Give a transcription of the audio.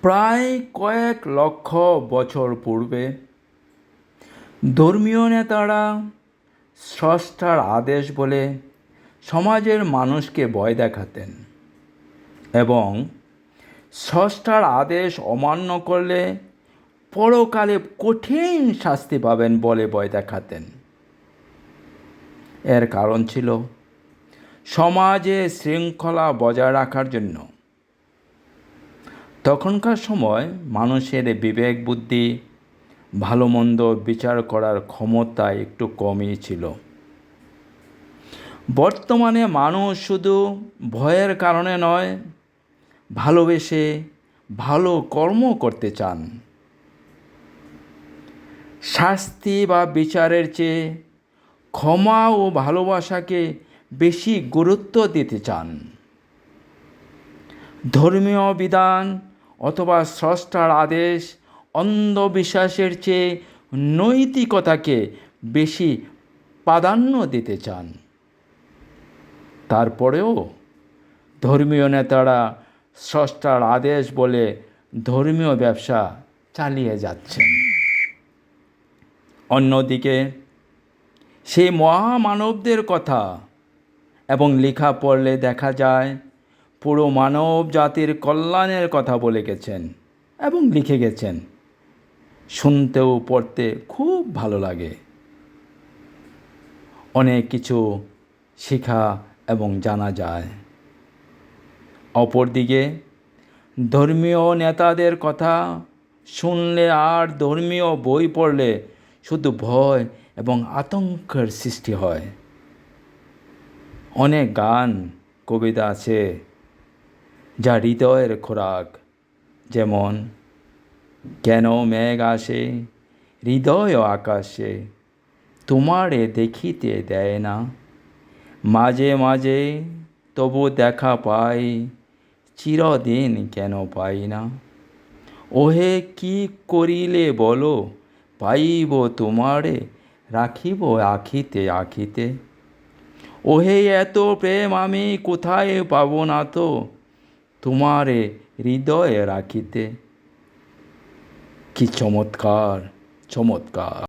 প্রায় কয়েক লক্ষ বছর পূর্বে ধর্মীয় নেতারা স্রষ্টার আদেশ বলে সমাজের মানুষকে ভয় দেখাতেন এবং স্রষ্টার আদেশ অমান্য করলে পরকালে কঠিন শাস্তি পাবেন বলে ভয় দেখাতেন। এর কারণ ছিল সমাজে শৃঙ্খলা বজায় রাখার জন্য। তখনকার সময় মানুষের বিবেক বুদ্ধি ভালো মন্দ বিচার করার ক্ষমতা একটু কমই ছিল। বর্তমানে মানুষ শুধু ভয়ের কারণে নয়, ভালোবেসে ভালো কর্ম করতে চান। শাস্তি বা বিচারের চেয়ে ক্ষমা ও ভালোবাসাকে বেশি গুরুত্ব দিতে চান। ধর্মীয় বিধান অথবা স্রষ্টার আদেশ অন্ধবিশ্বাসের চেয়ে নৈতিকতাকে বেশি প্রাধান্য দিতে চান। তারপরেও ধর্মীয় নেতারা স্রষ্টার আদেশ বলে ধর্মীয় ব্যবসা চালিয়ে যাচ্ছেন। অন্যদিকে সেই মহামানবদের কথা এবং লেখা পড়লে দেখা যায় পুরো মানব জাতির কল্যাণের কথা বলে গেছেন এবং লিখে গেছেন। শুনতেও পড়তে খুব ভালো লাগে। অনেক কিছু শেখা এবং জানা যায়। অপরদিকে ধর্মীয় নেতাদের কথা শুনলে আর ধর্মীয় বই পড়লে শুধু ভয় এবং আতঙ্কের সৃষ্টি হয়। অনেক গান কবিতা আছে যা হৃদয়ের খোরাক, যেমন কেন মেঘ আসে হৃদয় আকাশে তোমারে দেখিতে দেয় না, মাঝে মাঝে তবু দেখা পাই চিরদিন কেন পাই না, ওহে কি করিলে বলো পাইব তোমারে রাখিব আখিতে আখিতে, ওহে এত প্রেম আমি কোথায় পাব না তো তোমারে হৃদয়ে রাখিতে। কি চমৎকার চমৎকার।